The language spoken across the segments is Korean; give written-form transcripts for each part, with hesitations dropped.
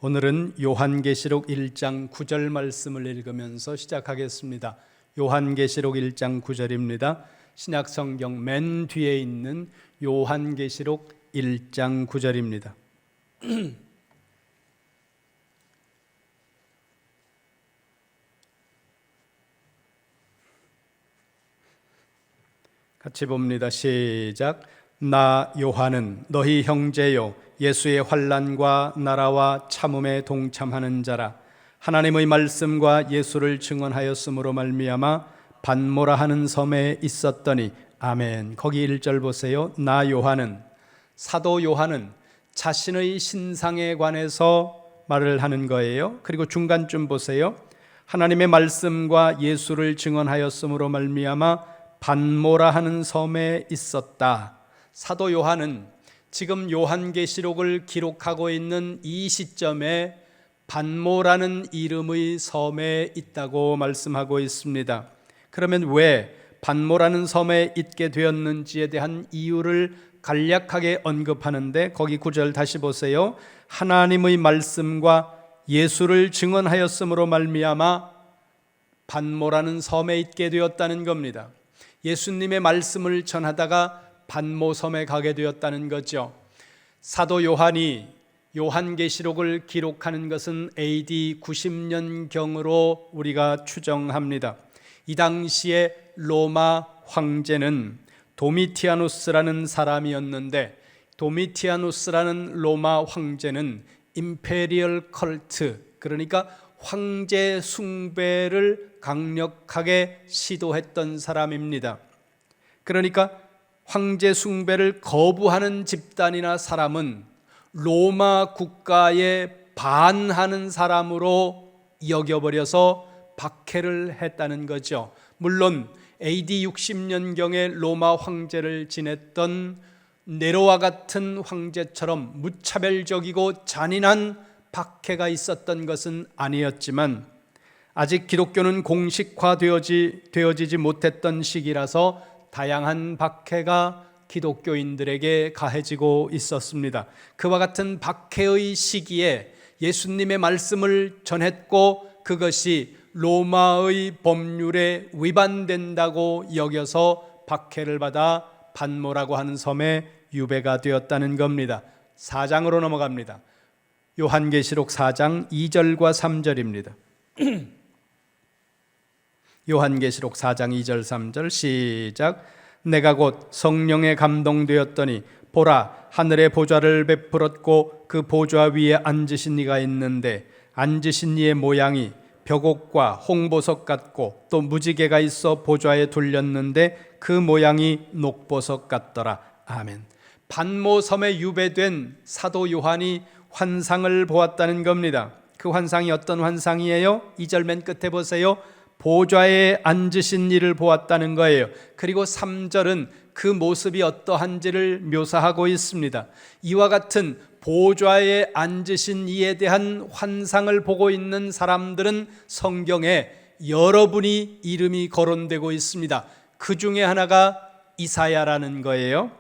오늘은 요한계시록 1장 9절 말씀을 읽으면서 시작하겠습니다. 요한계시록 1장 9절입니다. 신약성경 맨 뒤에 있는 요한계시록 1장 9절입니다. 같이 봅니다. 시작. 나 요한은 너희 형제요 예수의 환난과 나라와 참음에 동참하는 자라. 하나님의 말씀과 예수를 증언하였으므로 말미암아 반모라 하는 섬에 있었더니. 아멘. 거기 1절 보세요. 나 요한은, 사도 요한은 자신의 신상에 관해서 말을 하는 거예요. 그리고 중간쯤 보세요. 하나님의 말씀과 예수를 증언하였으므로 말미암아 반모라 하는 섬에 있었다. 사도 요한은 지금 요한계시록을 기록하고 있는 이 시점에 반모라는 이름의 섬에 있다고 말씀하고 있습니다. 그러면 왜 반모라는 섬에 있게 되었는지에 대한 이유를 간략하게 언급하는데, 거기 9절 다시 보세요. 하나님의 말씀과 예수를 증언하였으므로 말미암아 반모라는 섬에 있게 되었다는 겁니다. 예수님의 말씀을 전하다가 반모섬에 가게 되었다는 거죠. 사도 요한이 요한계시록을 기록하는 것은 AD 90년경으로 우리가 추정합니다. 이 당시에 로마 황제는 도미티아누스라는 사람이었는데, 도미티아누스라는 로마 황제는 임페리얼 컬트, 그러니까 황제 숭배를 강력하게 시도했던 사람입니다. 그러니까 황제 숭배를 거부하는 집단이나 사람은 로마 국가에 반하는 사람으로 여겨버려서 박해를 했다는 거죠. 물론 AD 60년경에 로마 황제를 지냈던 네로와 같은 황제처럼 무차별적이고 잔인한 박해가 있었던 것은 아니었지만, 아직 기독교는 공식화되어지지 못했던 시기라서 다양한 박해가 기독교인들에게 가해지고 있었습니다. 그와 같은 박해의 시기에 예수님의 말씀을 전했고, 그것이 로마의 법률에 위반된다고 여겨서 박해를 받아 반모라고 하는 섬에 유배가 되었다는 겁니다. 4장으로 넘어갑니다. 요한계시록 4장 2절과 3절입니다. 요한계시록 4장 2절 3절 시작. 내가 곧 성령에 감동되었더니 보라, 하늘의 보좌를 베풀었고 그 보좌 위에 앉으신 이가 있는데, 앉으신 이의 모양이 벽옥과 홍보석 같고 또 무지개가 있어 보좌에 둘렸는데 그 모양이 녹보석 같더라. 아멘. 반모섬에 유배된 사도 요한이 환상을 보았다는 겁니다. 그 환상이 어떤 환상이에요? 2절 맨 끝에 보세요. 보좌에 앉으신 이를 보았다는 거예요. 그리고 3절은 그 모습이 어떠한지를 묘사하고 있습니다. 이와 같은 보좌에 앉으신 이에 대한 환상을 보고 있는 사람들은 성경에 여러분이 이름이 거론되고 있습니다. 그 중에 하나가 이사야라는 거예요.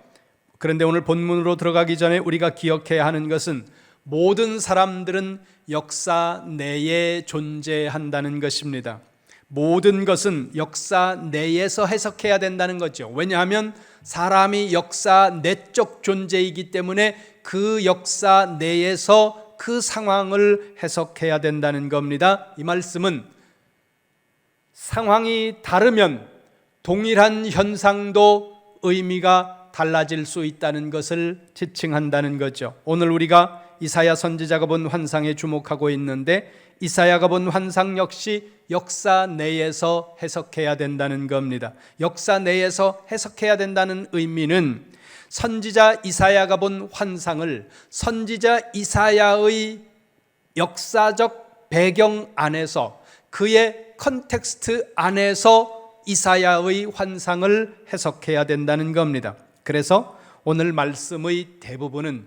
그런데 오늘 본문으로 들어가기 전에 우리가 기억해야 하는 것은, 모든 사람들은 역사 내에 존재한다는 것입니다. 모든 것은 역사 내에서 해석해야 된다는 거죠. 왜냐하면 사람이 역사 내적 존재이기 때문에 그 역사 내에서 그 상황을 해석해야 된다는 겁니다. 이 말씀은 상황이 다르면 동일한 현상도 의미가 달라질 수 있다는 것을 지칭한다는 거죠. 오늘 우리가 이사야 선지자가 본 환상에 주목하고 있는데, 이사야가 본 환상 역시 역사 내에서 해석해야 된다는 겁니다. 역사 내에서 해석해야 된다는 의미는, 선지자 이사야가 본 환상을 선지자 이사야의 역사적 배경 안에서, 그의 컨텍스트 안에서 이사야의 환상을 해석해야 된다는 겁니다. 그래서 오늘 말씀의 대부분은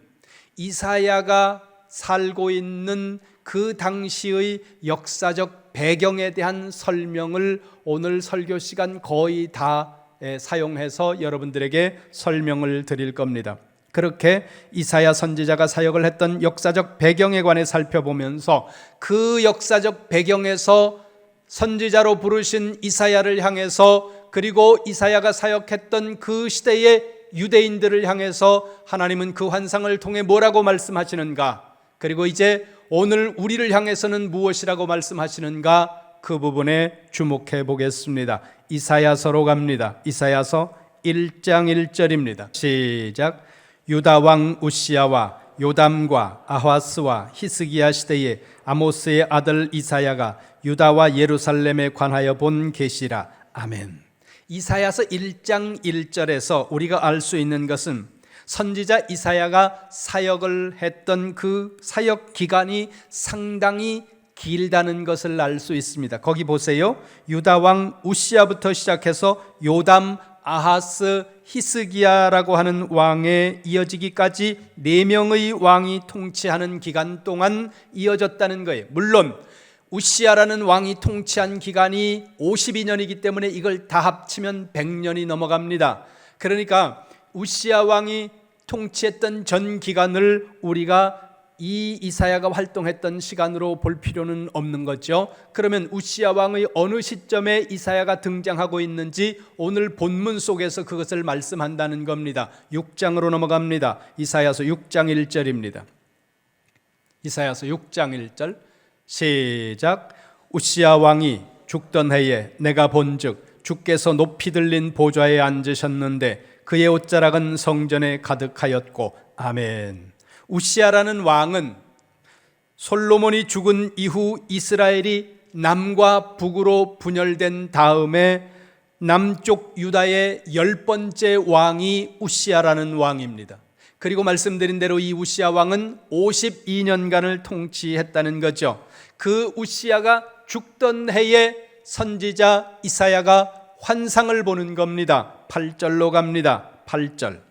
이사야가 살고 있는 그 당시의 역사적 배경에 대한 설명을 오늘 설교 시간 거의 다 사용해서 여러분들에게 설명을 드릴 겁니다. 그렇게 이사야 선지자가 사역을 했던 역사적 배경에 관해 살펴보면서 그 역사적 배경에서 선지자로 부르신 이사야를 향해서, 그리고 이사야가 사역했던 그 시대의 유대인들을 향해서 하나님은 그 환상을 통해 뭐라고 말씀하시는가, 그리고 이제 오늘 우리를 향해서는 무엇이라고 말씀하시는가, 그 부분에 주목해 보겠습니다. 이사야서로 갑니다. 이사야서 1장 1절입니다. 시작. 유다 왕 우시야와 요담과 아하스와 히스기야 시대에 아모스의 아들 이사야가 유다와 예루살렘에 관하여 본 계시라. 아멘. 이사야서 1장 1절에서 우리가 알 수 있는 것은 선지자 이사야가 사역을 했던 그 사역 기간이 상당히 길다는 것을 알 수 있습니다. 거기 보세요. 유다 왕 우시야부터 시작해서 요담, 아하스, 히스기야라고 하는 왕에 이어지기까지 4명의 왕이 통치하는 기간 동안 이어졌다는 거예요. 물론 우시야라는 왕이 통치한 기간이 52년이기 때문에 이걸 다 합치면 100년이 넘어갑니다. 그러니까 우시야 왕이 통치했던 전 기간을 우리가 이 이사야가 활동했던 시간으로 볼 필요는 없는 거죠. 그러면 우시야 왕의 어느 시점에 이사야가 등장하고 있는지 오늘 본문 속에서 그것을 말씀한다는 겁니다. 6장으로 넘어갑니다. 이사야서 6장 1절입니다. 이사야서 6장 1절 시작. 우시야 왕이 죽던 해에 내가 본즉 주께서 높이 들린 보좌에 앉으셨는데 그의 옷자락은 성전에 가득하였고. 아멘. 우시야라는 왕은 솔로몬이 죽은 이후 이스라엘이 남과 북으로 분열된 다음에 남쪽 유다의 10번째 왕이 우시야라는 왕입니다. 그리고 말씀드린 대로 이 우시야 왕은 52년간을 통치했다는 거죠. 그 우시야가 죽던 해에 선지자 이사야가 환상을 보는 겁니다. 8절로 갑니다. 8절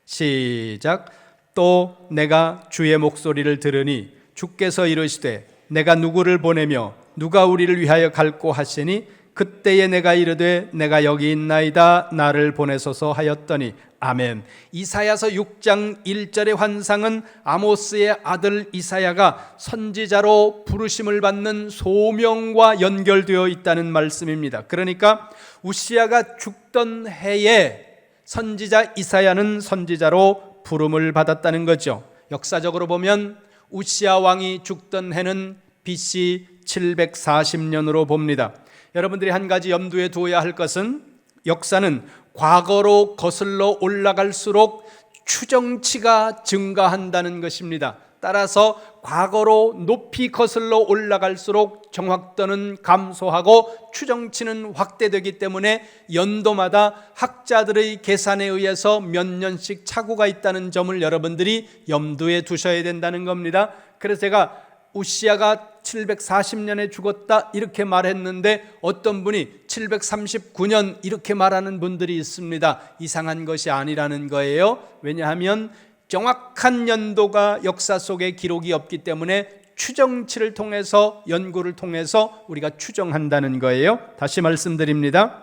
시작. 또 내가 주의 목소리를 들으니 주께서 이르시되 내가 누구를 보내며 누가 우리를 위하여 갈고 하시니 그때에 내가 이르되 내가 여기 있나이다 나를 보내소서 하였더니. 아멘. 이사야서 6장 1절의 환상은 아모스의 아들 이사야가 선지자로 부르심을 받는 소명과 연결되어 있다는 말씀입니다. 그러니까 우시야가 죽던 해에 선지자 이사야는 선지자로 부름을 받았다는 거죠. 역사적으로 보면 우시야 왕이 죽던 해는 BC 740년으로 봅니다. 여러분들이 한 가지 염두에 두어야 할 것은 역사는 과거로 거슬러 올라갈수록 추정치가 증가한다는 것입니다. 따라서 과거로 높이 거슬러 올라갈수록 정확도는 감소하고 추정치는 확대되기 때문에 연도마다 학자들의 계산에 의해서 몇 년씩 착오가 있다는 점을 여러분들이 염두에 두셔야 된다는 겁니다. 그래서 제가 우시야가 740년에 죽었다 이렇게 말했는데 어떤 분이 739년 이렇게 말하는 분들이 있습니다. 이상한 것이 아니라는 거예요. 왜냐하면 정확한 연도가 역사 속에 기록이 없기 때문에 추정치를 통해서, 연구를 통해서 우리가 추정한다는 거예요. 다시 말씀드립니다.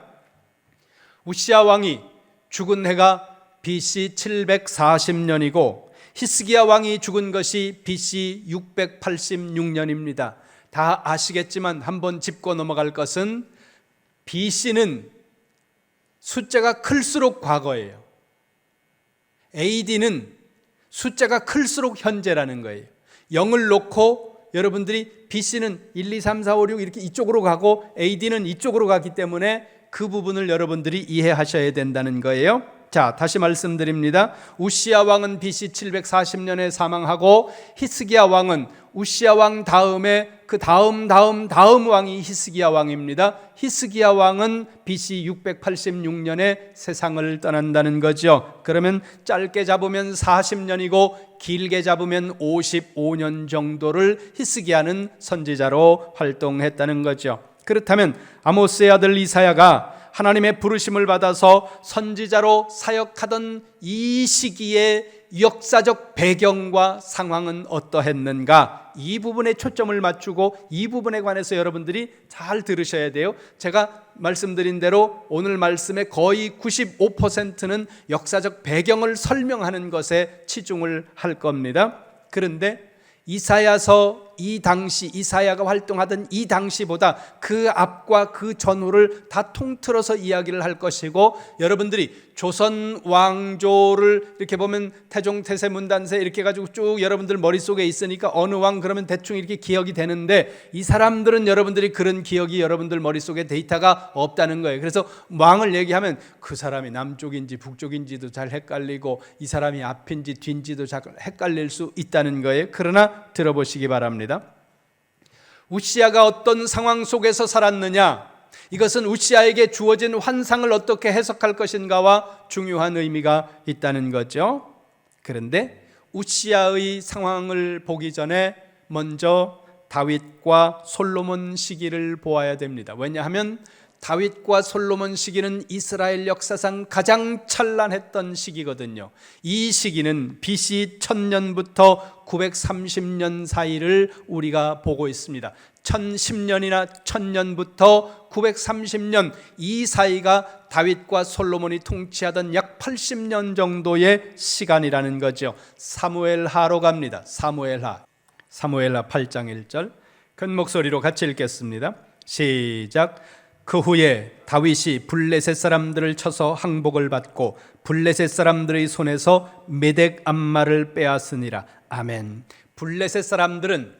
우시야 왕이 죽은 해가 BC 740년이고 히스기야 왕이 죽은 것이 BC 686년입니다. 다 아시겠지만 한번 짚고 넘어갈 것은 BC는 숫자가 클수록 과거예요. AD는 숫자가 클수록 현재라는 거예요. 0을 놓고 여러분들이 BC는 1, 2, 3, 4, 5, 6 이렇게 이쪽으로 가고 AD는 이쪽으로 가기 때문에 그 부분을 여러분들이 이해하셔야 된다는 거예요. 자, 다시 말씀드립니다. 우시야 왕은 BC 740년에 사망하고 히스기야 왕은 우시야 왕 다음에 그 다음 왕이 히스기야 왕입니다. 히스기야 왕은 BC 686년에 세상을 떠난다는 거죠. 그러면 짧게 잡으면 40년이고 길게 잡으면 55년 정도를 히스기야는 선지자로 활동했다는 거죠. 그렇다면 아모스의 아들 이사야가 하나님의 부르심을 받아서 선지자로 사역하던 이 시기에 역사적 배경과 상황은 어떠했는가, 이 부분에 초점을 맞추고 이 부분에 관해서 여러분들이 잘 들으셔야 돼요. 제가 말씀드린 대로 오늘 말씀의 거의 95%는 역사적 배경을 설명하는 것에 치중을 할 겁니다. 그런데 이사야서 이 당시, 이사야가 활동하던 이 당시보다 그 앞과 그 전후를 다 통틀어서 이야기를 할 것이고, 여러분들이 조선 왕조를 이렇게 보면 태종, 태세, 문단세 이렇게 가지고 쭉 여러분들 머릿속에 있으니까 어느 왕 그러면 대충 이렇게 기억이 되는데, 이 사람들은 여러분들이 그런 기억이 여러분들 머릿속에 데이터가 없다는 거예요. 그래서 왕을 얘기하면 그 사람이 남쪽인지 북쪽인지도 잘 헷갈리고 이 사람이 앞인지 뒤인지도 잘 헷갈릴 수 있다는 거예요. 그러나 들어보시기 바랍니다. 우시아가 어떤 상황 속에서 살았느냐, 이것은 우시아에게 주어진 환상을 어떻게 해석할 것인가와 중요한 의미가 있다는 거죠. 그런데 우시아의 상황을 보기 전에 먼저 다윗과 솔로몬 시기를 보아야 됩니다. 왜냐하면 다윗과 솔로몬 시기는 이스라엘 역사상 가장 찬란했던 시기거든요. 이 시기는 BC 1000년부터 930년 사이를 우리가 보고 있습니다. 1010년이나 1000년부터 930년 이 사이가 다윗과 솔로몬이 통치하던 약 80년 정도의 시간이라는 거죠. 사무엘하로 갑니다. 사무엘하 8장 1절 큰 목소리로 같이 읽겠습니다. 시작. 그 후에 다윗이 블레셋 사람들을 쳐서 항복을 받고 블레셋 사람들의 손에서 메덱 암마를 빼앗으니라. 아멘. 블레셋 사람들은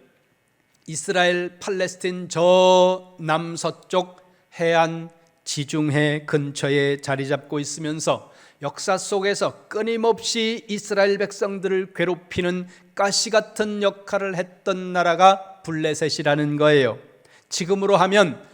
이스라엘 팔레스틴 저 남서쪽 해안 지중해 근처에 자리 잡고 있으면서 역사 속에서 끊임없이 이스라엘 백성들을 괴롭히는 가시 같은 역할을 했던 나라가 블레셋이라는 거예요. 지금으로 하면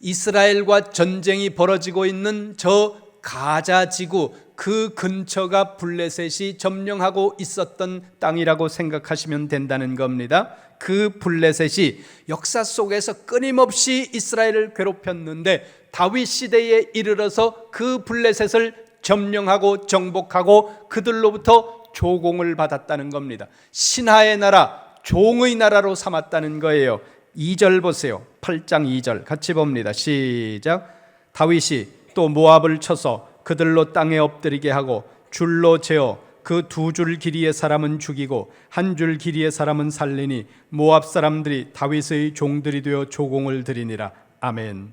이스라엘과 전쟁이 벌어지고 있는 저 가자 지구 그 근처가 블레셋이 점령하고 있었던 땅이라고 생각하시면 된다는 겁니다. 그 블레셋이 역사 속에서 끊임없이 이스라엘을 괴롭혔는데 다윗 시대에 이르러서 그 블레셋을 점령하고 정복하고 그들로부터 조공을 받았다는 겁니다. 신하의 나라, 종의 나라로 삼았다는 거예요. 2절 보세요. 8장 2절 같이 봅니다. 시작. 다윗이 또 모압을 쳐서 그들로 땅에 엎드리게 하고 줄로 재어 그 2줄 길이의 사람은 죽이고 1줄 길이의 사람은 살리니 모압 사람들이 다윗의 종들이 되어 조공을 드리니라. 아멘.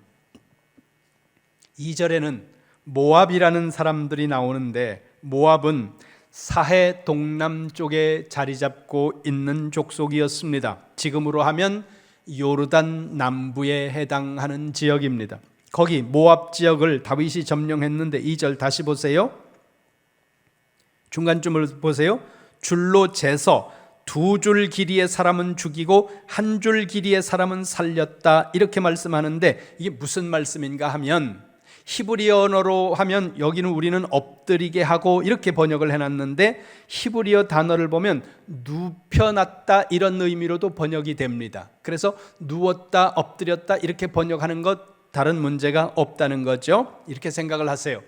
2절에는 모압이라는 사람들이 나오는데, 모압은 사해 동남쪽에 자리 잡고 있는 족속이었습니다. 지금으로 하면 요르단 남부에 해당하는 지역입니다. 거기 모압 지역을 다윗이 점령했는데 2절 다시 보세요. 중간쯤을 보세요. 줄로 재서 2줄 길이의 사람은 죽이고 1줄 길이의 사람은 살렸다, 이렇게 말씀하는데 이게 무슨 말씀인가 하면, 히브리어 언어로 하면 여기는 우리는 엎드리게 하고 이렇게 번역을 해놨는데, 히브리어 단어를 보면 눕혀놨다 이런 의미로도 번역이 됩니다. 그래서 누웠다, 엎드렸다 이렇게 번역하는 것 다른 문제가 없다는 거죠. 이렇게 생각을 하세요.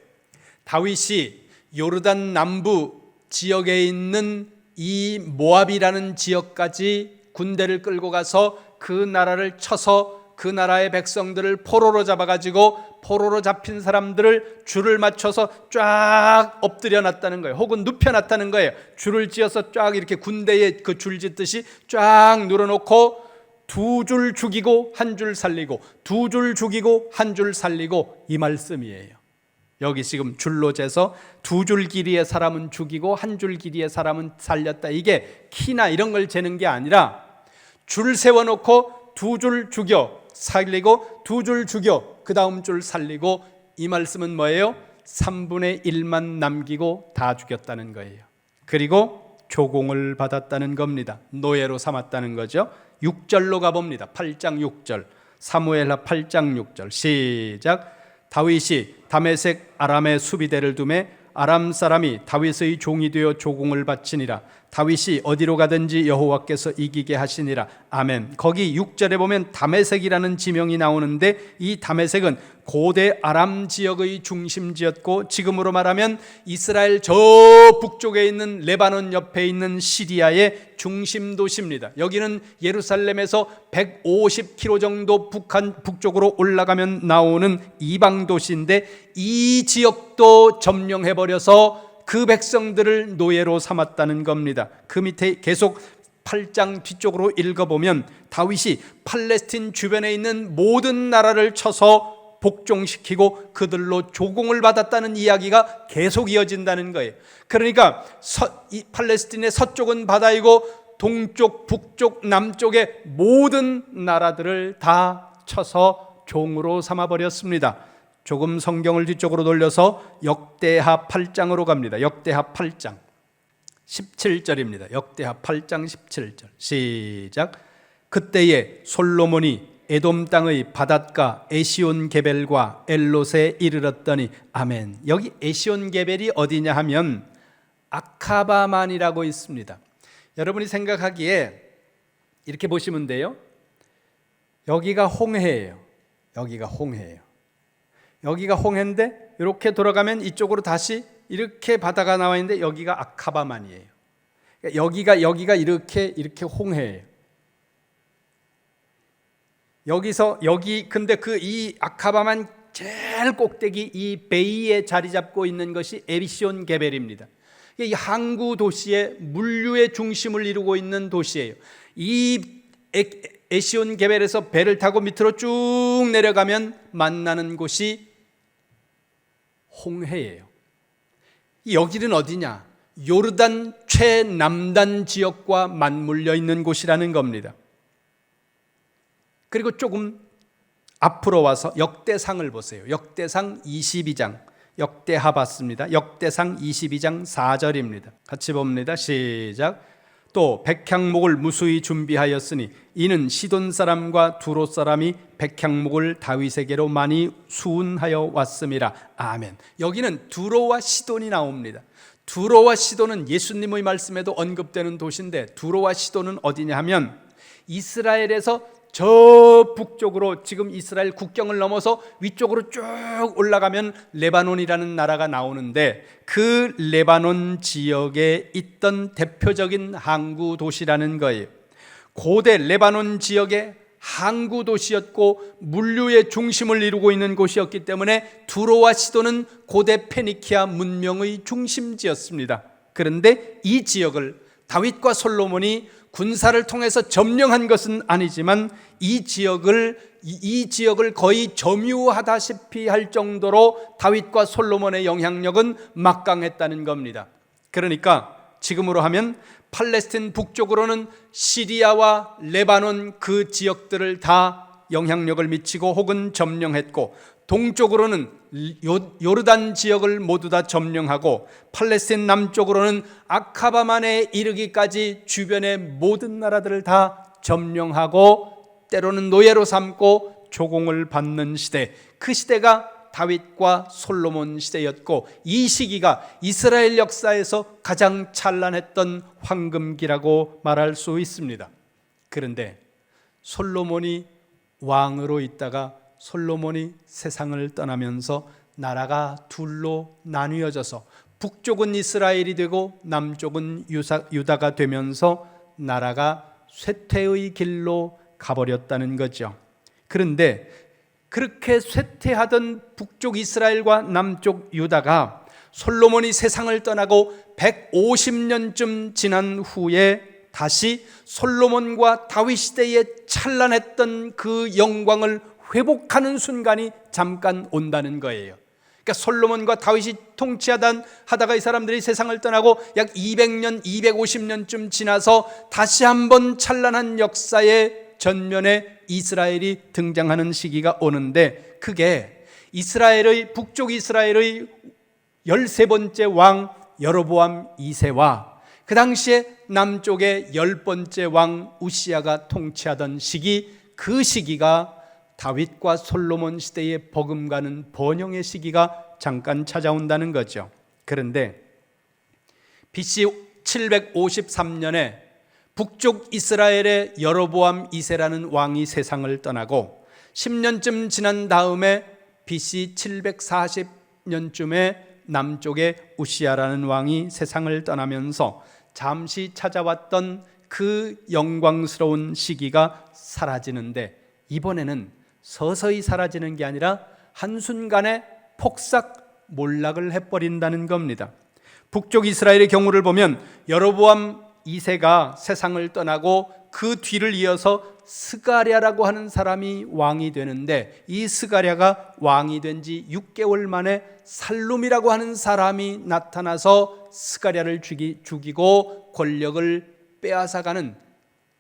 다윗이 요르단 남부 지역에 있는 이 모압이라는 지역까지 군대를 끌고 가서 그 나라를 쳐서 그 나라의 백성들을 포로로 잡아가지고 포로로 잡힌 사람들을 줄을 맞춰서 쫙 엎드려 놨다는 거예요. 혹은 눕혀 놨다는 거예요. 줄을 지어서 쫙 이렇게 군대에 그 줄 짓듯이 쫙 눌러놓고 2줄 죽이고 1줄 살리고 2줄 죽이고 1줄 살리고, 이 말씀이에요. 여기 지금 줄로 재서 2줄 길이의 사람은 죽이고 1줄 길이의 사람은 살렸다, 이게 키나 이런 걸 재는 게 아니라 줄 세워놓고 2줄 죽여 살리고 2줄 죽여 그 다음 줄 살리고, 이 말씀은 뭐예요? 3분의 1만 남기고 다 죽였다는 거예요. 그리고 조공을 받았다는 겁니다. 노예로 삼았다는 거죠. 6절로 가봅니다. 8장 6절 사무엘하 8장 6절 시작. 다윗이 다메섹 아람의 수비대를 두매 아람 사람이 다윗의 종이 되어 조공을 바치니라. 다윗이 어디로 가든지 여호와께서 이기게 하시니라. 아멘. 거기 6절에 보면 다메섹이라는 지명이 나오는데 이 다메섹은 고대 아람 지역의 중심지였고 지금으로 말하면 이스라엘 저 북쪽에 있는 레바논 옆에 있는 시리아의 중심 도시입니다. 여기는 예루살렘에서 150km 정도 북쪽으로 올라가면 나오는 이방 도시인데 이 지역도 점령해버려서 그 백성들을 노예로 삼았다는 겁니다. 그 밑에 계속 8장 뒤쪽으로 읽어보면 다윗이 팔레스틴 주변에 있는 모든 나라를 쳐서 복종시키고 그들로 조공을 받았다는 이야기가 계속 이어진다는 거예요. 그러니까 이 팔레스틴의 서쪽은 바다이고 동쪽, 북쪽, 남쪽의 모든 나라들을 다 쳐서 종으로 삼아버렸습니다. 조금 성경을 뒤쪽으로 돌려서 역대하 8장으로 갑니다. 역대하 8장 17절입니다. 역대하 8장 17절 시작. 그때에 솔로몬이 에돔 땅의 바닷가 에시온 게벨과 엘롯에 이르렀더니 아멘. 여기 에시온 게벨이 어디냐 하면 아카바만이라고 있습니다. 여러분이 생각하기에 이렇게 보시면 돼요. 여기가 홍해예요. 여기가 홍해예요. 여기가 홍해인데 이렇게 돌아가면 이쪽으로 다시 이렇게 바다가 나와 있는데 여기가 아카바만이에요. 여기가 이렇게 홍해예요. 근데 그 이 아카바만 제일 꼭대기 이 베이에 자리 잡고 있는 것이 에시온 게벨입니다. 이 항구 도시의 물류의 중심을 이루고 있는 도시예요. 이 에시온 게벨에서 배를 타고 밑으로 쭉 내려가면 만나는 곳이 홍해예요. 여기는 어디냐? 요르단 최남단 지역과 맞물려 있는 곳이라는 겁니다. 그리고 조금 앞으로 와서 역대상을 보세요. 역대상 22장 역대하 봤습니다. 역대상 22장 4절입니다. 같이 봅니다. 시작. 또 백향목을 무수히 준비하였으니 이는 시돈 사람과 두로 사람이 백향목을 다윗에게로 많이 수운하여 왔음이라. 아멘. 여기는 두로와 시돈이 나옵니다. 두로와 시돈은 예수님의 말씀에도 언급되는 도시인데 두로와 시돈은 어디냐 하면 이스라엘에서 저 북쪽으로 지금 이스라엘 국경을 넘어서 위쪽으로 쭉 올라가면 레바논이라는 나라가 나오는데 그 레바논 지역에 있던 대표적인 항구 도시라는 거예요. 고대 레바논 지역의 항구 도시였고 물류의 중심을 이루고 있는 곳이었기 때문에 두로와 시돈은 고대 페니키아 문명의 중심지였습니다. 그런데 이 지역을 다윗과 솔로몬이 군사를 통해서 점령한 것은 아니지만 이 지역을 거의 점유하다시피 할 정도로 다윗과 솔로몬의 영향력은 막강했다는 겁니다. 그러니까 지금으로 하면 팔레스틴 북쪽으로는 시리아와 레바논 그 지역들을 다 영향력을 미치고 혹은 점령했고 동쪽으로는 요르단 지역을 모두 다 점령하고 팔레스틴 남쪽으로는 아카바만에 이르기까지 주변의 모든 나라들을 다 점령하고 때로는 노예로 삼고 조공을 받는 시대, 그 시대가 다윗과 솔로몬 시대였고 이 시기가 이스라엘 역사에서 가장 찬란했던 황금기라고 말할 수 있습니다. 그런데 솔로몬이 왕으로 있다가 솔로몬이 세상을 떠나면서 나라가 둘로 나뉘어져서 북쪽은 이스라엘이 되고 남쪽은 유다가 되면서 나라가 쇠퇴의 길로 가버렸다는 거죠. 그런데 그렇게 쇠퇴하던 북쪽 이스라엘과 남쪽 유다가 솔로몬이 세상을 떠나고 150년쯤 지난 후에 다시 솔로몬과 다윗 시대에 찬란했던 그 영광을 회복하는 순간이 잠깐 온다는 거예요. 그러니까 솔로몬과 다윗이 통치하다가 이 사람들이 세상을 떠나고 약 200년, 250년쯤 지나서 다시 한번 찬란한 역사의 전면에 이스라엘이 등장하는 시기가 오는데 그게 북쪽 이스라엘의 13번째 왕 여로보암 2세와 그 당시에 남쪽의 10번째 왕 우시야가 통치하던 시기, 그 시기가 다윗과 솔로몬 시대에 버금가는 번영의 시기가 잠깐 찾아온다는 거죠. 그런데 BC 753년에 북쪽 이스라엘의 여로보암 2세라는 왕이 세상을 떠나고 10년쯤 지난 다음에 BC 740년쯤에 남쪽의 우시야라는 왕이 세상을 떠나면서 잠시 찾아왔던 그 영광스러운 시기가 사라지는데, 이번에는 서서히 사라지는 게 아니라 한순간에 폭삭 몰락을 해버린다는 겁니다. 북쪽 이스라엘의 경우를 보면 여로보암 2세가 세상을 떠나고 그 뒤를 이어서 스가랴라고 하는 사람이 왕이 되는데, 이 스가랴가 왕이 된 지 6개월 만에 살룸이라고 하는 사람이 나타나서 스가랴를 죽이고 권력을 빼앗아가는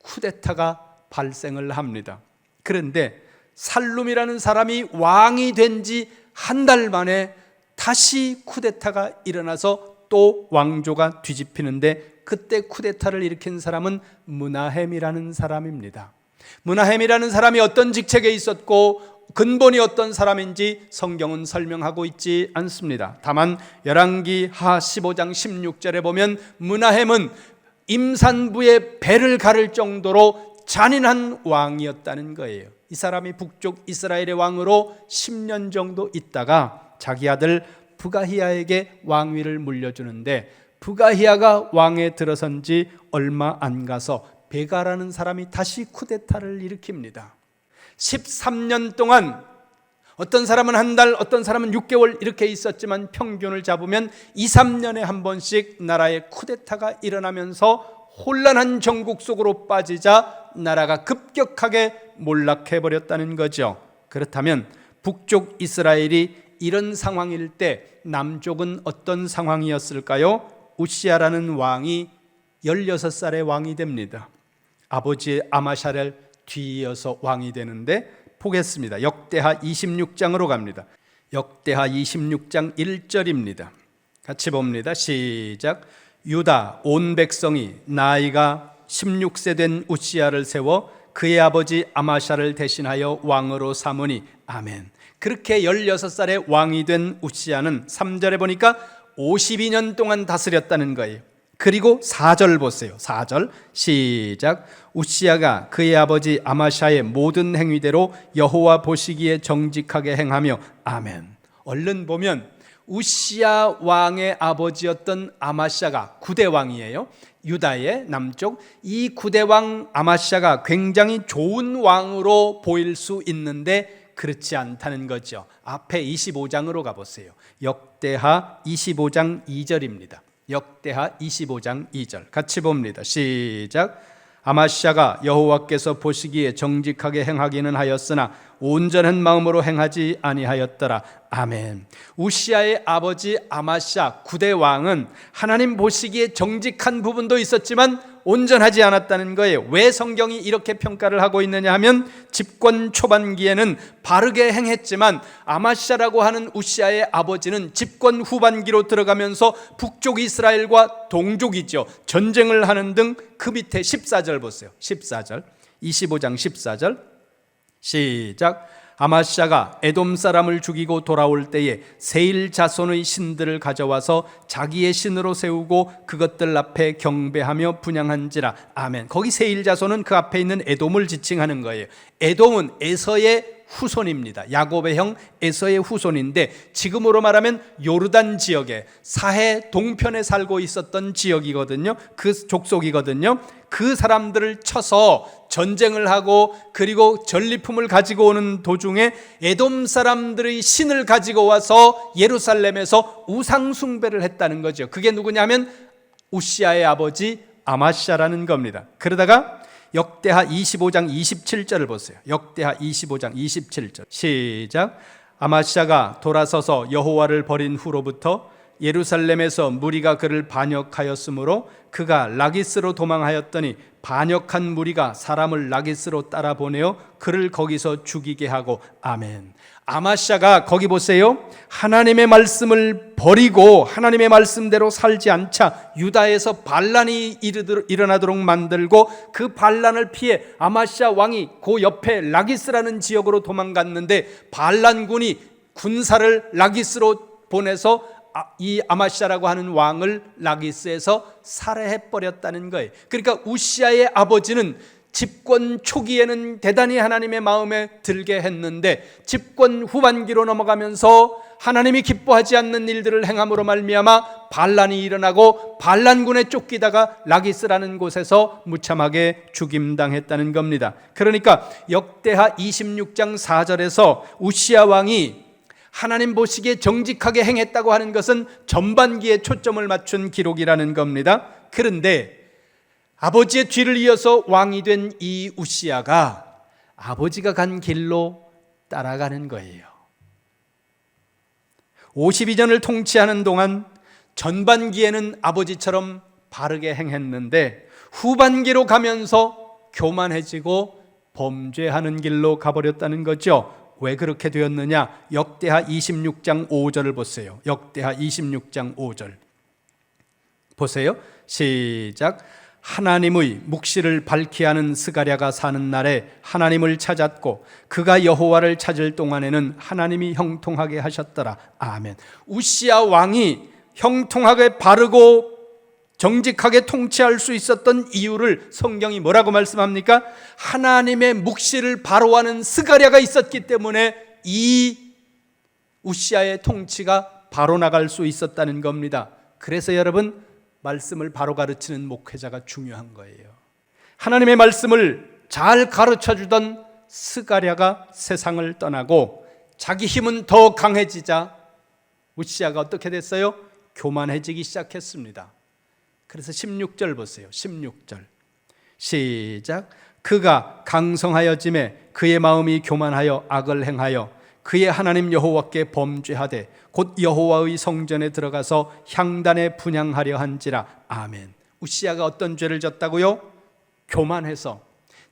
쿠데타가 발생을 합니다. 그런데 살룸이라는 사람이 왕이 된 지 한 달 만에 다시 쿠데타가 일어나서 또 왕조가 뒤집히는데, 그때 쿠데타를 일으킨 사람은 므나헴이라는 사람입니다. 므나헴이라는 사람이 어떤 직책에 있었고 근본이 어떤 사람인지 성경은 설명하고 있지 않습니다. 다만 열왕기 하 15장 16절에 보면 므나헴은 임산부의 배를 가를 정도로 잔인한 왕이었다는 거예요. 이 사람이 북쪽 이스라엘의 왕으로 10년 정도 있다가 자기 아들 부가히야에게 왕위를 물려주는데, 부가히야가 왕에 들어선 지 얼마 안 가서 베가라는 사람이 다시 쿠데타를 일으킵니다. 13년 동안 어떤 사람은 한 달, 어떤 사람은 6개월 이렇게 있었지만 평균을 잡으면 2, 3년에 한 번씩 나라에 쿠데타가 일어나면서 혼란한 정국 속으로 빠지자 나라가 급격하게 몰락해버렸다는 거죠. 그렇다면 북쪽 이스라엘이 이런 상황일 때 남쪽은 어떤 상황이었을까요? 우시야라는 왕이 16살의 왕이 됩니다. 아버지 아마샤를 뒤이어서 왕이 되는데, 보겠습니다. 역대하 26장으로 갑니다. 역대하 26장 1절입니다. 같이 봅니다. 시작. 유다 온 백성이 나이가 16세 된 우시야를 세워 그의 아버지 아마샤를 대신하여 왕으로 삼으니. 아멘. 그렇게 16살의 왕이 된 우시야는 3절에 보니까 52년 동안 다스렸다는 거예요. 그리고 4절 보세요. 4절 시작. 우시야가 그의 아버지 아마샤의 모든 행위대로 여호와 보시기에 정직하게 행하며. 아멘. 얼른 보면 우시야 왕의 아버지였던 아마샤가 9대 왕이에요. 유다의 남쪽. 이 9대 왕 아마샤가 굉장히 좋은 왕으로 보일 수 있는데 그렇지 않다는 거죠. 앞에 25장으로 가보세요. 역대하 25장 2절입니다. 역대하 25장 2절 같이 봅니다. 시작. 아마샤가 여호와께서 보시기에 정직하게 행하기는 하였으나 온전한 마음으로 행하지 아니하였더라. 아멘. 우시야의 아버지 아마샤 9대 왕은 하나님 보시기에 정직한 부분도 있었지만 온전하지 않았다는 거예요. 왜 성경이 이렇게 평가를 하고 있느냐 하면, 집권 초반기에는 바르게 행했지만 아마샤라고 하는 우시야의 아버지는 집권 후반기로 들어가면서 북쪽 이스라엘과 동족이죠. 전쟁을 하는 등 그 밑에 14절 보세요. 14절 25장 14절 시작. 아마샤가 에돔 사람을 죽이고 돌아올 때에 세일 자손의 신들을 가져와서 자기의 신으로 세우고 그것들 앞에 경배하며 분향한지라. 아멘. 거기 세일 자손은 그 앞에 있는 에돔을 지칭하는 거예요. 에돔은 에서의 후손입니다. 야곱의 형 에서의 후손인데, 지금으로 말하면 요르단 지역에 사해 동편에 살고 있었던 지역이거든요. 그 족속이거든요. 그 사람들을 쳐서 전쟁을 하고 그리고 전리품을 가지고 오는 도중에 에돔 사람들의 신을 가지고 와서 예루살렘에서 우상 숭배를 했다는 거죠. 그게 누구냐면 우시야의 아버지 아마샤라는 겁니다. 그러다가 역대하 25장 27절을 보세요. 역대하 25장 27절 시작. 아마샤가 돌아서서 여호와를 버린 후로부터 예루살렘에서 무리가 그를 반역하였으므로 그가 라기스로 도망하였더니 반역한 무리가 사람을 라기스로 따라 보내어 그를 거기서 죽이게 하고. 아멘. 아마샤가 거기 보세요. 하나님의 말씀을 버리고 하나님의 말씀대로 살지 않자 유다에서 반란이 일어나도록 만들고, 그 반란을 피해 아마샤 왕이 그 옆에 라기스라는 지역으로 도망갔는데 반란군이 군사를 라기스로 보내서 이 아마시아라고 하는 왕을 라기스에서 살해해 버렸다는 거예요. 그러니까 우시아의 아버지는 집권 초기에는 대단히 하나님의 마음에 들게 했는데 집권 후반기로 넘어가면서 하나님이 기뻐하지 않는 일들을 행함으로 말미암아 반란이 일어나고 반란군에 쫓기다가 라기스라는 곳에서 무참하게 죽임당했다는 겁니다. 그러니까 역대하 26장 4절에서 우시아 왕이 하나님 보시기에 정직하게 행했다고 하는 것은 전반기에 초점을 맞춘 기록이라는 겁니다. 그런데 아버지의 뒤를 이어서 왕이 된 이 우시아가 아버지가 간 길로 따라가는 거예요. 52년을 통치하는 동안 전반기에는 아버지처럼 바르게 행했는데 후반기로 가면서 교만해지고 범죄하는 길로 가버렸다는 거죠. 왜 그렇게 되었느냐? 역대하 26장 5절을 보세요. 역대하 26장 5절 보세요. 시작. 하나님의 묵시를 밝히 하는 스가랴가 사는 날에 하나님을 찾았고 그가 여호와를 찾을 동안에는 하나님이 형통하게 하셨더라. 아멘. 우시아 왕이 형통하게 바르고 정직하게 통치할 수 있었던 이유를 성경이 뭐라고 말씀합니까? 하나님의 묵시를 바로 하는 스가랴가 있었기 때문에 이 우시아의 통치가 바로 나갈 수 있었다는 겁니다. 그래서 여러분, 말씀을 바로 가르치는 목회자가 중요한 거예요. 하나님의 말씀을 잘 가르쳐 주던 스가랴가 세상을 떠나고 자기 힘은 더 강해지자 우시아가 어떻게 됐어요? 교만해지기 시작했습니다. 그래서 16절 보세요. 16절 시작. 그가 강성하여짐에 그의 마음이 교만하여 악을 행하여 그의 하나님 여호와께 범죄하되 곧 여호와의 성전에 들어가서 향단에 분향하려 한지라. 아멘. 우시아가 어떤 죄를 졌다고요? 교만해서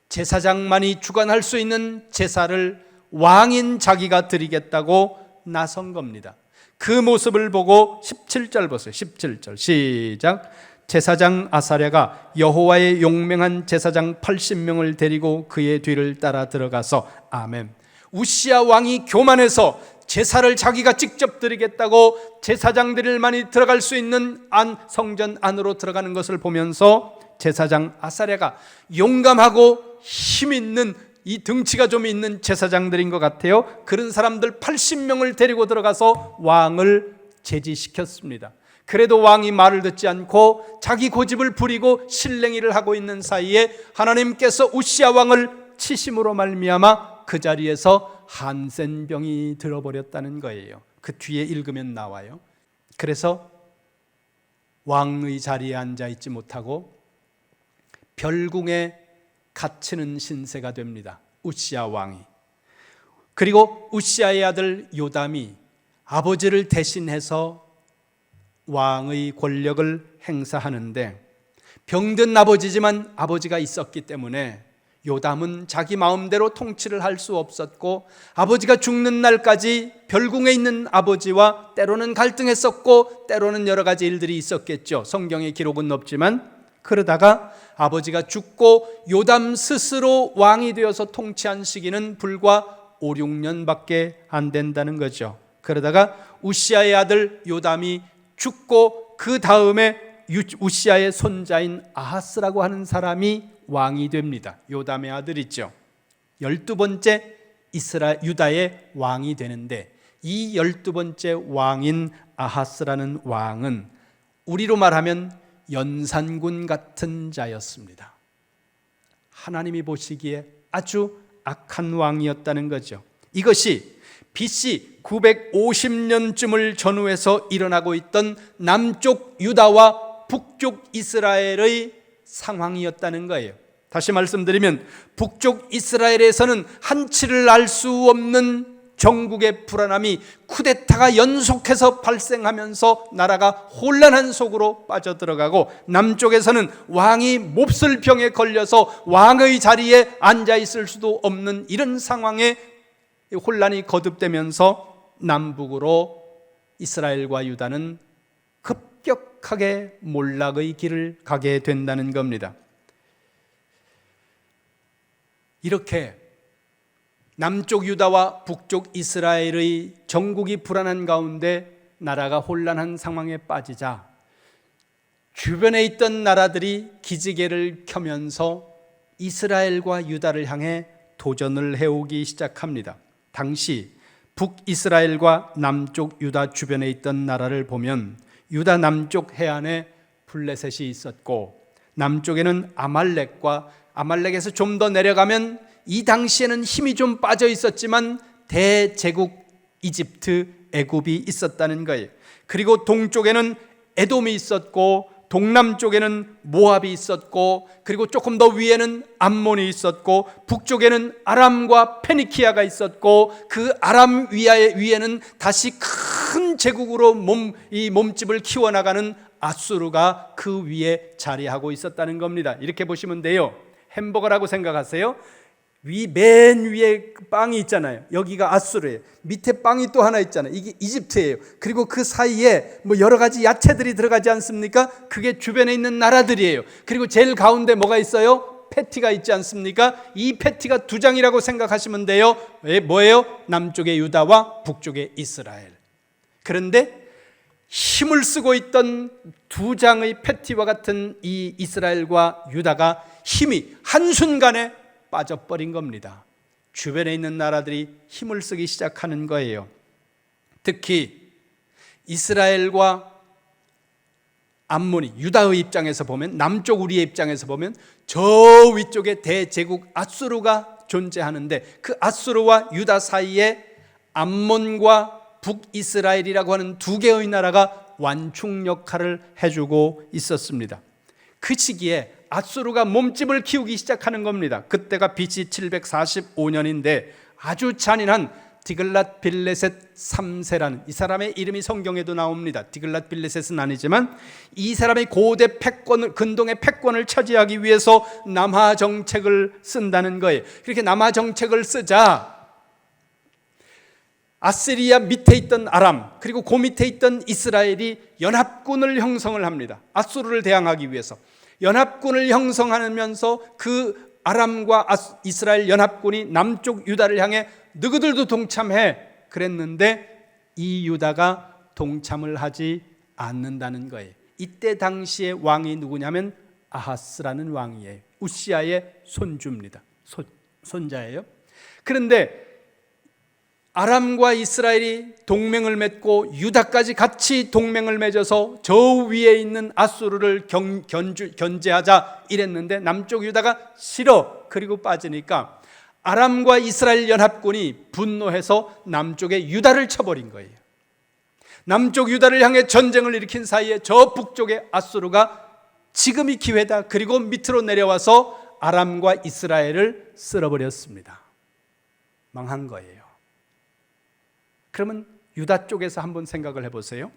제사장만이 주관할 수 있는 제사를 왕인 자기가 드리겠다고 나선 겁니다. 그 모습을 보고 17절 보세요. 17절 시작. 제사장 아사랴가 여호와의 용맹한 제사장 80명을 데리고 그의 뒤를 따라 들어가서. 아멘. 우시아 왕이 교만해서 제사를 자기가 직접 드리겠다고 제사장들만이 들어갈 수 있는 성전 안으로 들어가는 것을 보면서 제사장 아사랴가 용감하고 힘 있는, 이 등치가 좀 있는 제사장들인 것 같아요. 그런 사람들 80명을 데리고 들어가서 왕을 제지시켰습니다. 그래도 왕이 말을 듣지 않고 자기 고집을 부리고 실랭이를 하고 있는 사이에 하나님께서 우시아 왕을 치심으로 말미암아 그 자리에서 한센병이 들어버렸다는 거예요. 그 뒤에 읽으면 나와요. 그래서 왕의 자리에 앉아있지 못하고 별궁에 갇히는 신세가 됩니다. 우시아 왕이. 그리고 우시아의 아들 요담이 아버지를 대신해서 왕의 권력을 행사하는데, 병든 아버지지만 아버지가 있었기 때문에 요담은 자기 마음대로 통치를 할 수 없었고, 아버지가 죽는 날까지 별궁에 있는 아버지와 때로는 갈등했었고 때로는 여러 가지 일들이 있었겠죠. 성경의 기록은 없지만. 그러다가 아버지가 죽고 요담 스스로 왕이 되어서 통치한 시기는 불과 5, 6년밖에 안 된다는 거죠. 그러다가 우시아의 아들 요담이 죽고 그 다음에 우시아의 손자인 아하스라고 하는 사람이 왕이 됩니다. 요담의 아들이죠. 12번째 유다의 왕이 되는데, 이 12번째 왕인 아하스라는 왕은 우리로 말하면 연산군 같은 자였습니다. 하나님이 보시기에 아주 악한 왕이었다는 거죠. 이것이 BC 950년쯤을 전후해서 일어나고 있던 남쪽 유다와 북쪽 이스라엘의 상황이었다는 거예요. 다시 말씀드리면 북쪽 이스라엘에서는 한치를 알 수 없는 정국의 불안함이 쿠데타가 연속해서 발생하면서 나라가 혼란한 속으로 빠져들어가고, 남쪽에서는 왕이 몹쓸 병에 걸려서 왕의 자리에 앉아있을 수도 없는 이런 상황에 혼란이 거듭되면서 남북으로 이스라엘과 유다는 급격하게 몰락의 길을 가게 된다는 겁니다. 이렇게 남쪽 유다와 북쪽 이스라엘의 정국이 불안한 가운데 나라가 혼란한 상황에 빠지자 주변에 있던 나라들이 기지개를 켜면서 이스라엘과 유다를 향해 도전을 해오기 시작합니다. 당시 북이스라엘과 남쪽 유다 주변에 있던 나라를 보면 유다 남쪽 해안에 블레셋이 있었고 남쪽에는 아말렉에서 좀 더 내려가면 이 당시에는 힘이 좀 빠져 있었지만 대제국 이집트, 애굽이 있었다는 거예요. 그리고 동쪽에는 에돔이 있었고 동남쪽에는 모압이 있었고 그리고 조금 더 위에는 암몬이 있었고 북쪽에는 아람과 페니키아가 있었고 그 아람 위에는 다시 큰 제국으로 이 몸집을 키워나가는 아수르가 그 위에 자리하고 있었다는 겁니다. 이렇게 보시면 돼요. 햄버거라고 생각하세요. 맨 위에 빵이 있잖아요. 여기가 아수르예요. 밑에 빵이 또 하나 있잖아요. 이게 이집트예요. 그리고 그 사이에 뭐 여러 가지 야채들이 들어가지 않습니까? 그게 주변에 있는 나라들이에요. 그리고 제일 가운데 뭐가 있어요? 패티가 있지 않습니까? 이 패티가 두 장이라고 생각하시면 돼요. 뭐예요? 남쪽의 유다와 북쪽의 이스라엘. 그런데 힘을 쓰고 있던 두 장의 패티와 같은 이 이스라엘과 유다가 힘이 한순간에 빠져버린 겁니다. 주변에 있는 나라들이 힘을 쓰기 시작하는 거예요. 특히 이스라엘과 암몬이 유다의 입장에서 보면 남쪽 우리의 입장에서 보면 저 위쪽에 대제국 아수르가 존재하는데 그 아수르와 유다 사이에 암몬과 북이스라엘이라고 하는 두 개의 나라가 완충 역할을 해주고 있었습니다. 그 시기에 아수르가 몸집을 키우기 시작하는 겁니다. 그때가 BC 745년인데 아주 잔인한 디글랏 빌레셋 3세라는 이 사람의 이름이 성경에도 나옵니다. 디글랏 빌레셋은 아니지만 이 사람의 고대 패권을 근동의 패권을 차지하기 위해서 남하 정책을 쓴다는 거예요. 그렇게 남하 정책을 쓰자 아시리아 밑에 있던 아람 그리고 그 밑에 있던 이스라엘이 연합군을 형성을 합니다. 아수르를 대항하기 위해서 연합군을 형성하면서 그 아람과 이스라엘 연합군이 남쪽 유다를 향해 너희들도 동참해 그랬는데 이 유다가 동참을 하지 않는다는 거예요. 이때 당시의 왕이 누구냐면 아하스라는 왕이에요. 우시아의 손주입니다. 손자예요. 그런데 아람과 이스라엘이 동맹을 맺고 유다까지 같이 동맹을 맺어서 저 위에 있는 아수르를 견제하자 이랬는데 남쪽 유다가 싫어 그리고 빠지니까 아람과 이스라엘 연합군이 분노해서 남쪽에 유다를 쳐버린 거예요. 남쪽 유다를 향해 전쟁을 일으킨 사이에 저 북쪽의 아수르가 지금이 기회다 그리고 밑으로 내려와서 아람과 이스라엘을 쓸어버렸습니다. 망한 거예요. 그러면 유다 쪽에서 한번 생각을 해보세요.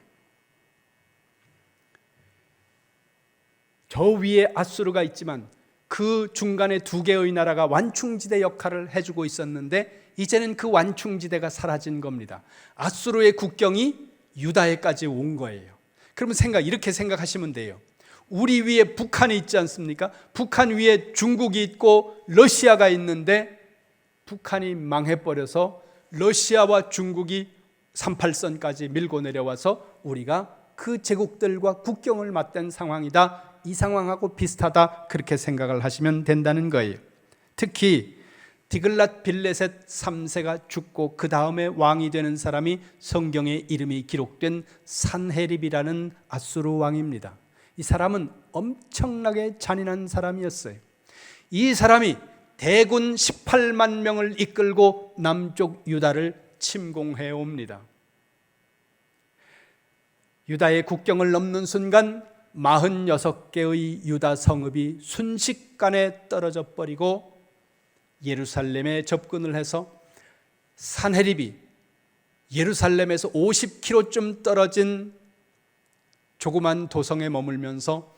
저 위에 아수르가 있지만 그 중간에 두 개의 나라가 완충지대 역할을 해주고 있었는데 이제는 그 완충지대가 사라진 겁니다. 아수르의 국경이 유다에까지 온 거예요. 그러면 이렇게 생각하시면 돼요. 우리 위에 북한이 있지 않습니까? 북한 위에 중국이 있고 러시아가 있는데 북한이 망해버려서 러시아와 중국이 38선까지 밀고 내려와서 우리가 그 제국들과 국경을 맞댄 상황이다. 이 상황하고 비슷하다. 그렇게 생각을 하시면 된다는 거예요. 특히 디글랏 빌레셋 3세가 죽고 그 다음에 왕이 되는 사람이 성경에 이름이 기록된 산헤립이라는 아수르 왕입니다. 이 사람은 엄청나게 잔인한 사람이었어요. 이 사람이 대군 18만 명을 이끌고 남쪽 유다를 침공해 옵니다. 유다의 국경을 넘는 순간 46개의 유다 성읍이 순식간에 떨어져 버리고 예루살렘에 접근을 해서 산헤립이 예루살렘에서 50km쯤 떨어진 조그만 도성에 머물면서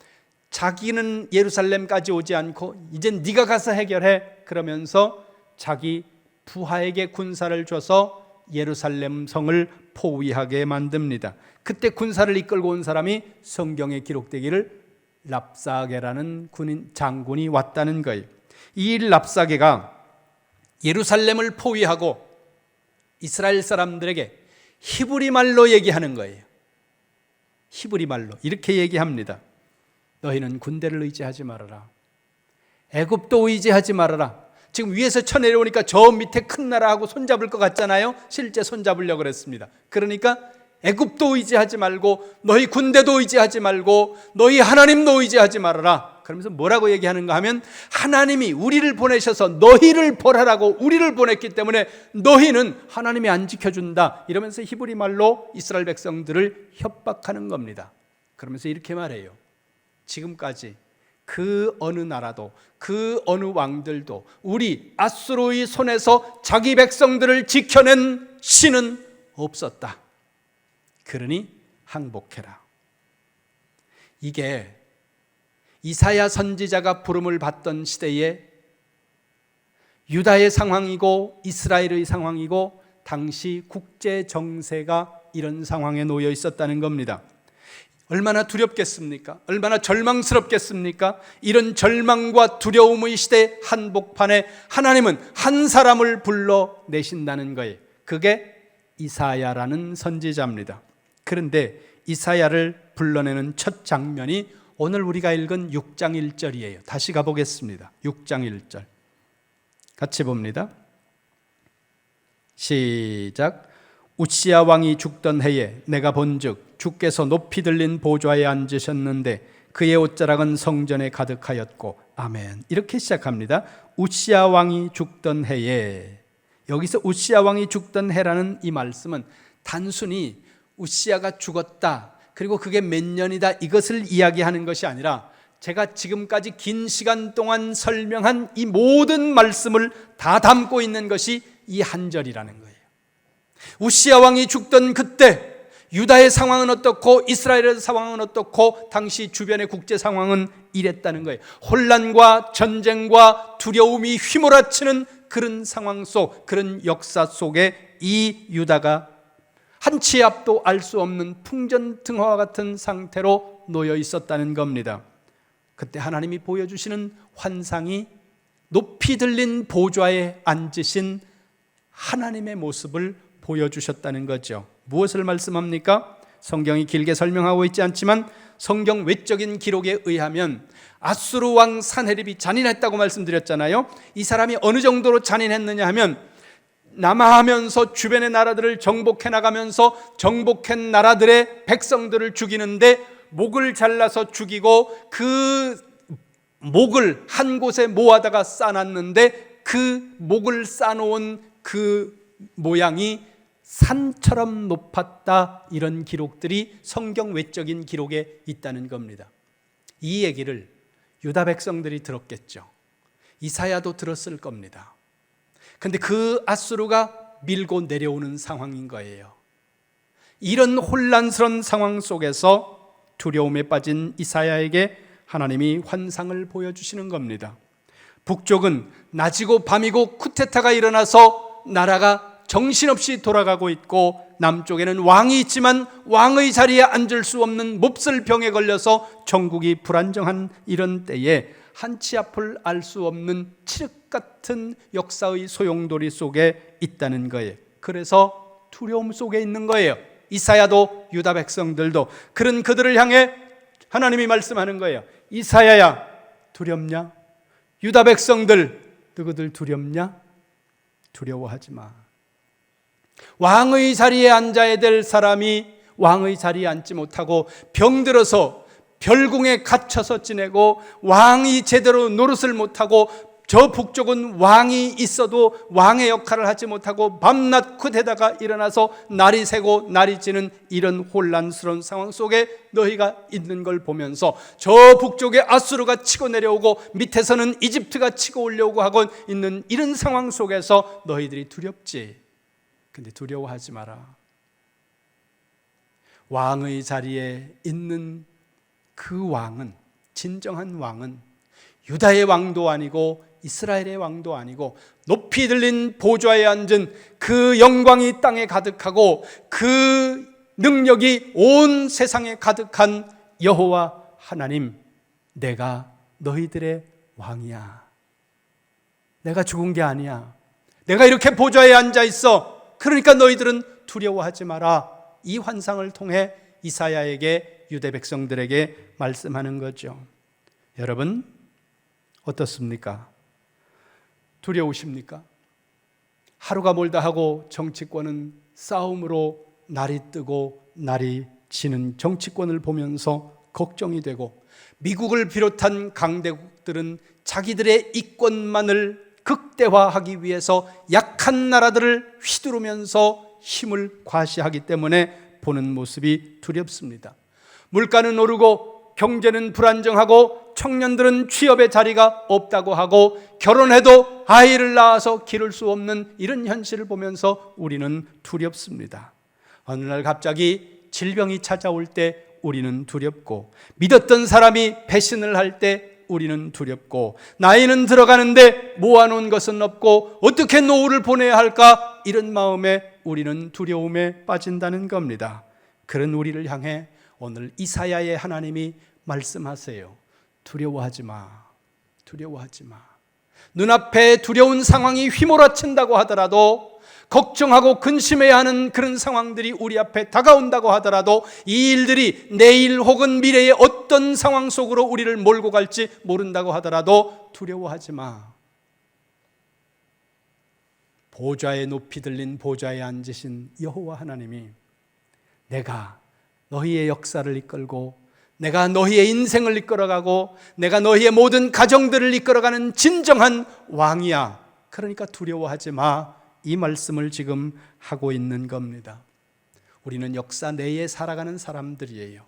자기는 예루살렘까지 오지 않고 이젠 네가 가서 해결해 그러면서 자기 부하에게 군사를 줘서 예루살렘 성을 포위하게 만듭니다. 그때 군사를 이끌고 온 사람이 성경에 기록되기를 랍사게라는 장군이 왔다는 거예요. 이 랍사게가 예루살렘을 포위하고 이스라엘 사람들에게 히브리 말로 얘기하는 거예요. 히브리 말로 이렇게 얘기합니다. 너희는 군대를 의지하지 말아라. 애굽도 의지하지 말아라. 지금 위에서 쳐내려오니까 저 밑에 큰 나라하고 손잡을 것 같잖아요. 실제 손잡으려고 그랬습니다. 그러니까 애굽도 의지하지 말고 너희 군대도 의지하지 말고 너희 하나님도 의지하지 말아라. 그러면서 뭐라고 얘기하는가 하면 하나님이 우리를 보내셔서 너희를 벌하라고 우리를 보냈기 때문에 너희는 하나님이 안 지켜준다. 이러면서 히브리 말로 이스라엘 백성들을 협박하는 겁니다. 그러면서 이렇게 말해요. 지금까지 그 어느 나라도 그 어느 왕들도 우리 아수르의 손에서 자기 백성들을 지켜낸 신은 없었다. 그러니 항복해라. 이게 이사야 선지자가 부름을 받던 시대에 유다의 상황이고 이스라엘의 상황이고 당시 국제 정세가 이런 상황에 놓여 있었다는 겁니다. 얼마나 두렵겠습니까? 얼마나 절망스럽겠습니까? 이런 절망과 두려움의 시대 한복판에 하나님은 한 사람을 불러내신다는 거예요. 그게 이사야라는 선지자입니다. 그런데 이사야를 불러내는 첫 장면이 오늘 우리가 읽은 6장 1절이에요. 다시 가보겠습니다. 6장 1절 같이 봅니다. 시작. 우시야 왕이 죽던 해에 내가 본즉 주께서 높이 들린 보좌에 앉으셨는데 그의 옷자락은 성전에 가득하였고 아멘. 이렇게 시작합니다. 우시야 왕이 죽던 해에. 여기서 우시야 왕이 죽던 해라는 이 말씀은 단순히 우시야가 죽었다 그리고 그게 몇 년이다 이것을 이야기하는 것이 아니라 제가 지금까지 긴 시간 동안 설명한 이 모든 말씀을 다 담고 있는 것이 이 한 절이라는 거예요. 우시야 왕이 죽던 그때 유다의 상황은 어떻고 이스라엘의 상황은 어떻고 당시 주변의 국제 상황은 이랬다는 거예요. 혼란과 전쟁과 두려움이 휘몰아치는 그런 상황 속, 그런 역사 속에 이 유다가 한치 앞도 알 수 없는 풍전등화와 같은 상태로 놓여 있었다는 겁니다. 그때 하나님이 보여주시는 환상이 높이 들린 보좌에 앉으신 하나님의 모습을 보여주셨다는 거죠. 무엇을 말씀합니까? 성경이 길게 설명하고 있지 않지만 성경 외적인 기록에 의하면 아수르 왕 산헤립이 잔인했다고 말씀드렸잖아요. 이 사람이 어느 정도로 잔인했느냐 하면 남하하면서 주변의 나라들을 정복해 나가면서 정복한 나라들의 백성들을 죽이는데 목을 잘라서 죽이고 그 목을 한 곳에 모아다가 싸놨는데 그 목을 싸놓은 그 모양이 산처럼 높았다. 이런 기록들이 성경 외적인 기록에 있다는 겁니다. 이 얘기를 유다 백성들이 들었겠죠. 이사야도 들었을 겁니다. 그런데 그 아수르가 밀고 내려오는 상황인 거예요. 이런 혼란스러운 상황 속에서 두려움에 빠진 이사야에게 하나님이 환상을 보여주시는 겁니다. 북쪽은 낮이고 밤이고 쿠데타가 일어나서 나라가 정신없이 돌아가고 있고 남쪽에는 왕이 있지만 왕의 자리에 앉을 수 없는 몹쓸 병에 걸려서 전국이 불안정한 이런 때에 한치 앞을 알 수 없는 칠흑 같은 역사의 소용돌이 속에 있다는 거예요. 그래서 두려움 속에 있는 거예요. 이사야도 유다 백성들도. 그런 그들을 향해 하나님이 말씀하는 거예요. 이사야야 두렵냐? 유다 백성들 너희들 두렵냐? 두려워하지 마. 왕의 자리에 앉아야 될 사람이 왕의 자리에 앉지 못하고 병들어서 별궁에 갇혀서 지내고 왕이 제대로 노릇을 못하고 저 북쪽은 왕이 있어도 왕의 역할을 하지 못하고 밤낮 쿠데타가 일어나서 날이 새고 날이 지는 이런 혼란스러운 상황 속에 너희가 있는 걸 보면서 저 북쪽에 아수르가 치고 내려오고 밑에서는 이집트가 치고 올려오고 하고 있는 이런 상황 속에서 너희들이 두렵지. 근데 두려워하지 마라. 왕의 자리에 있는 그 왕은, 진정한 왕은 유다의 왕도 아니고 이스라엘의 왕도 아니고 높이 들린 보좌에 앉은 그 영광이 땅에 가득하고 그 능력이 온 세상에 가득한 여호와 하나님, 내가 너희들의 왕이야. 내가 죽은 게 아니야. 내가 이렇게 보좌에 앉아 있어. 그러니까 너희들은 두려워하지 마라. 이 환상을 통해 이사야에게 유대 백성들에게 말씀하는 거죠. 여러분 어떻습니까? 두려우십니까? 하루가 멀다 하고 정치권은 싸움으로 날이 뜨고 날이 지는 정치권을 보면서 걱정이 되고, 미국을 비롯한 강대국들은 자기들의 이권만을 극대화하기 위해서 약한 나라들을 휘두르면서 힘을 과시하기 때문에 보는 모습이 두렵습니다. 물가는 오르고 경제는 불안정하고 청년들은 취업의 자리가 없다고 하고 결혼해도 아이를 낳아서 기를 수 없는 이런 현실을 보면서 우리는 두렵습니다. 어느 날 갑자기 질병이 찾아올 때 우리는 두렵고, 믿었던 사람이 배신을 할 때 우리는 두렵고, 나이는 들어가는데 모아놓은 것은 없고 어떻게 노후를 보내야 할까, 이런 마음에 우리는 두려움에 빠진다는 겁니다. 그런 우리를 향해 오늘 이사야의 하나님이 말씀하세요. 두려워하지 마. 두려워하지 마. 눈앞에 두려운 상황이 휘몰아친다고 하더라도, 걱정하고 근심해야 하는 그런 상황들이 우리 앞에 다가온다고 하더라도, 이 일들이 내일 혹은 미래의 어떤 상황 속으로 우리를 몰고 갈지 모른다고 하더라도 두려워하지 마. 보좌에 높이 들린 보좌에 앉으신 여호와 하나님이 내가 너희의 역사를 이끌고, 내가 너희의 인생을 이끌어가고, 내가 너희의 모든 가정들을 이끌어가는 진정한 왕이야. 그러니까 두려워하지 마. 이 말씀을 지금 하고 있는 겁니다. 우리는 역사 내에 살아가는 사람들이에요.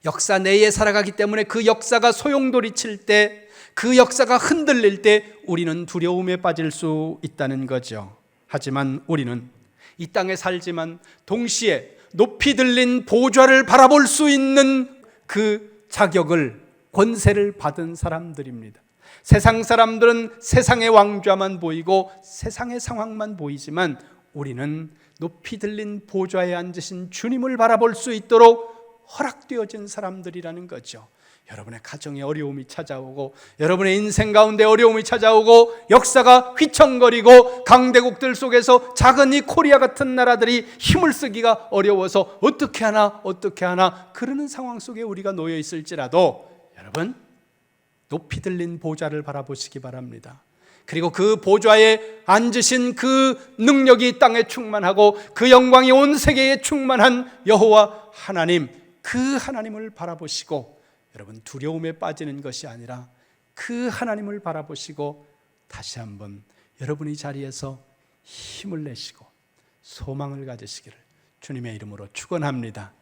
역사 내에 살아가기 때문에 그 역사가 소용돌이칠 때, 그 역사가 흔들릴 때 우리는 두려움에 빠질 수 있다는 거죠. 하지만 우리는 이 땅에 살지만 동시에 높이 들린 보좌를 바라볼 수 있는 그 자격을, 권세를 받은 사람들입니다. 세상 사람들은 세상의 왕좌만 보이고 세상의 상황만 보이지만 우리는 높이 들린 보좌에 앉으신 주님을 바라볼 수 있도록 허락되어진 사람들이라는 거죠. 여러분의 가정에 어려움이 찾아오고, 여러분의 인생 가운데 어려움이 찾아오고, 역사가 휘청거리고 강대국들 속에서 작은 이 코리아 같은 나라들이 힘을 쓰기가 어려워서 어떻게 하나 그러는 상황 속에 우리가 놓여 있을지라도, 여러분 높이 들린 보좌를 바라보시기 바랍니다. 그리고 그 보좌에 앉으신 그 능력이 땅에 충만하고 그 영광이 온 세계에 충만한 여호와 하나님, 그 하나님을 바라보시고, 여러분 두려움에 빠지는 것이 아니라 그 하나님을 바라보시고 다시 한번 여러분이 자리에서 힘을 내시고 소망을 가지시기를 주님의 이름으로 축원합니다.